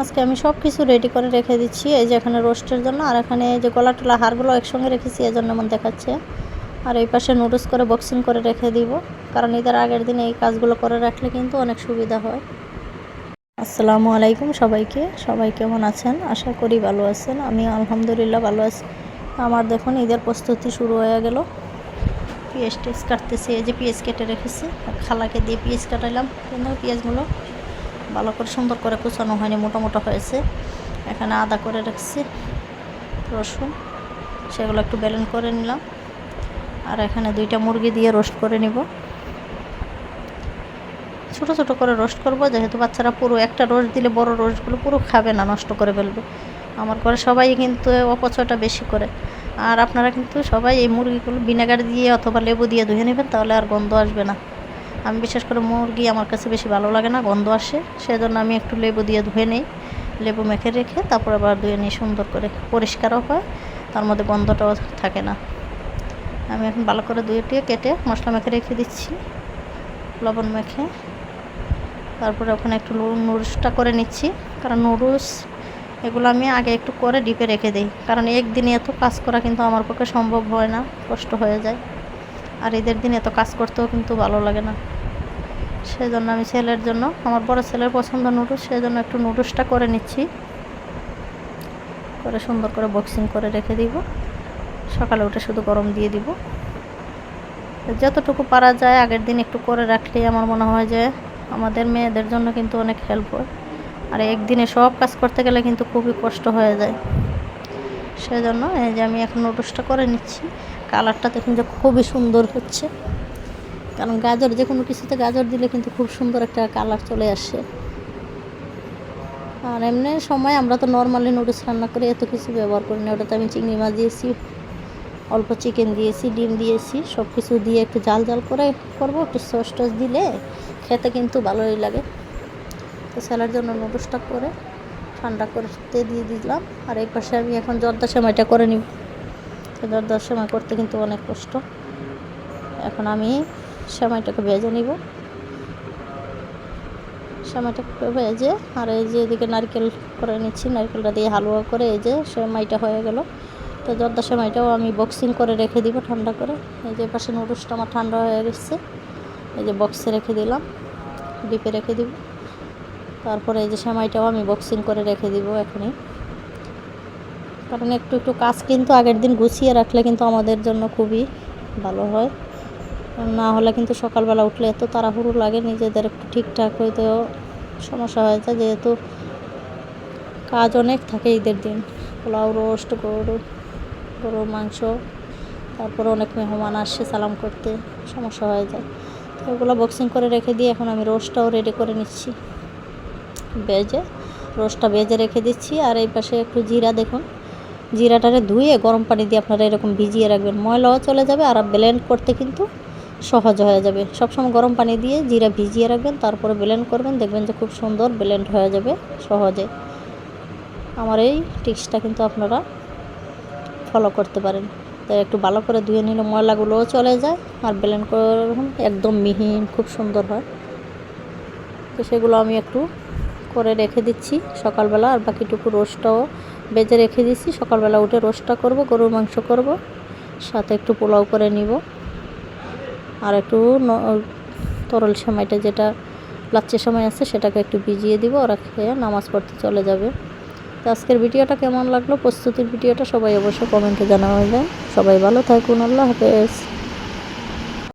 আজকে আমি সব কিছু রেডি করে রেখে দিচ্ছি। এই যে এখানে রোস্টের জন্য, আর এখানে যে গলা টলা হাড়গুলো একসঙ্গে রেখেছি, এজন্য মন দেখাচ্ছে। আর এই পাশে নুডলস করে বক্সিং করে রেখে দিব, কারণ ঈদের আগের দিনে এই কাজগুলো করে রাখলে কিন্তু অনেক সুবিধা হয়। আসসালামু আলাইকুম সবাইকে। সবাই কেমন আছেন? আশা করি ভালো আছেন। আমি আলহামদুলিল্লাহ ভালো আছি। আমার দেখুন ঈদের প্রস্তুতি শুরু হয়ে গেল। পেঁয়াজ টেস কাটতেছি। এই যে পেঁয়াজ কেটে রেখেছি, খালাকে দিয়ে পেঁয়াজ কাটাইলাম, কিন্তু পেঁয়াজগুলো ভালো করে সুন্দর করে কুচানো হয়নি, মোটা মোটা হয়েছে। এখানে আদা করে রাখছি, রসুন, সেগুলো একটু ব্লেন্ড করে নিলাম। আর এখানে 2টা মুরগি দিয়ে রোস্ট করে নিব। ছোটো ছোটো করে রোস্ট করব, যেহেতু বাচ্চারা পুরো একটা রোস্ট দিলে বড় রোস্টগুলো পুরো খাবে না, নষ্ট করে ফেলবে। আমার ঘরে সবাই কিন্তু অপচয়টা বেশি করে। আর আপনারা কিন্তু সবাই এই মুরগিগুলো ভিনেগার দিয়ে অথবা লেবু দিয়ে ধুয়ে নেবেন, তাহলে আর গন্ধ আসবে না। আমি বিশেষ করে মুরগি আমার কাছে বেশি ভালো লাগে না, গন্ধ আসে, সেজন্য আমি একটু লেবু দিয়ে ধুয়ে নিই। লেবু মেখে রেখে তারপর আবার ধুয়ে নিই, সুন্দর করে পরিষ্কারও হয়, তার মধ্যে গন্ধটাও থাকে না। আমি এখন ভালো করে ধুয়ে কেটে মশলা মেখে রেখে দিচ্ছি, লবণ মেখে। তারপরে ওখানে একটু নুডলসটা করে নিচ্ছি, কারণ নুডলস এগুলো আমি আগে একটু করে ডিপে রেখে দিই, কারণ একদিনে এত কাজ করা কিন্তু আমার পক্ষে সম্ভব হয় না, কষ্ট হয়ে যায়। আর ঈদের দিন এত কাজ করতেও কিন্তু ভালো লাগে না। সেই জন্য আমি ছেলের জন্য, আমার বড় ছেলের পছন্দ নুডলস, সেই জন্য একটু নুডলসটা করে নিচ্ছি, করে সুন্দর করে বক্সিং করে রেখে দিব। সকালে উঠে শুধু গরম দিয়ে দিব। যতটুকু পারা যায় আগের দিন একটু করে রাখলে আমার মনে হয় যে আমাদের মেয়েদের জন্য কিন্তু অনেক হেল্প হয়। আর একদিনে সব কাজ করতে গেলে কিন্তু খুবই কষ্ট হয়ে যায়। সেজন্য এই যে আমি এখন নুডলসটা করে নিচ্ছি। কালারটা দেখুন যে খুবই সুন্দর হচ্ছে, কারণ গাজর, যে কোনো কিছুতে গাজর দিলে কিন্তু খুব সুন্দর একটা কালার চলে আসে। আর এমনি সময় আমরা তো নর্মালি নুডলস রান্না করে এত কিছু ব্যবহার করি না। ওটাতে আমি চিংড়ি মাছ দিয়েছি, অল্প চিকেন দিয়েছি, ডিম দিয়েছি, সব কিছু দিয়ে একটু জাল জাল করে করবো। একটু সস টস দিলে খেতে কিন্তু ভালোই লাগে। তো ছেলের জন্য নুডলসটা করে ঠান্ডা করতে দিয়ে দিলাম। আর এই পাশে আমি এখন জর্দা সেমাইটা করে নিব। জর্দা সেমাই করতে কিন্তু অনেক কষ্ট। এখন আমি সেমাইটাকে ভেজে নিব, সেমাইটাকে ভেজে। আর এই যে এদিকে নারকেল করে নিচ্ছি, নারকেলটা দিয়ে হালুয়া করে এই যে সেমাইটা হয়ে গেল। তো জর্দা সেমাইটাও আমি বক্সিং করে রেখে দিব ঠান্ডা করে। এই যে পাশে নুডলসটা আমার ঠান্ডা হয়ে গেছে, এই যে বক্সে রেখে দিলাম, ডিপে রেখে দিব। তারপরে এই যে সেমাইটাও আমি বক্সিং করে রেখে দিব এখনই, কারণ একটু একটু কাজ কিন্তু আগের দিন গুছিয়ে রাখলে কিন্তু আমাদের জন্য খুবই ভালো হয়। না হলে কিন্তু সকালবেলা উঠলে এত তাড়াহুড়ো লাগে, নিজেদের একটু ঠিকঠাক হইতেও সমস্যা হয়ে যায়, যেহেতু কাজ অনেক থাকে ঈদের দিন। পোলাও, রোস্ট, গরু মাংস, তারপরে অনেক মেহমান আসছে সালাম করতে, সমস্যা হয়ে যায়। তো ওগুলো বক্সিং করে রেখে দিয়ে এখন আমি রোস্টটাও রেডি করে নিচ্ছি, রোস্টটা ভেজে রেখে দিচ্ছি। আর এই পাশে একটু জিরা, দেখুন জিরাটারে ধুয়ে গরম পানি দিয়ে আপনারা এরকম ভিজিয়ে রাখবেন, ময়লাও চলে যাবে আর ব্লেন্ড করতে কিন্তু সহজ হয়ে যাবে। সবসময় গরম পানি দিয়ে জিরা ভিজিয়ে রাখবেন, তারপরে ব্লেন্ড করবেন, দেখবেন যে খুব সুন্দর ব্লেন্ড হয়ে যাবে সহজে। আমার এই টিপসটা কিন্তু আপনারা ফলো করতে পারেন। তাই একটু ভালো করে ধুয়ে নিলে ময়লাগুলোও চলে যায়, আর ব্লেন্ড করুন একদম মিহিন, খুব সুন্দর হয়। তো সেগুলো আমি একটু করে রেখে দিচ্ছি সকালবেলা। আর বাকিটুকু রোস্টটাও বেজে রেখে দিচ্ছি, সকালবেলা উঠে রোস্টটা করব, গরুর মাংস করব, সাথে একটু পোলাও করে নিব। আর একটু তরল সেমাইটা, যেটা লাচ্চের সময় আছে, সেটাকে একটু ভিজিয়ে দিব, ওরা খেয়ে নামাজ পড়তে চলে যাবে। তো আজকের ভিডিওটা কেমন লাগলো, প্রস্তুতির ভিডিওটা, সবাই অবশ্যই কমেন্টে জানাবেন। সবাই ভালো থাকুন, আল্লাহ হাফেজ।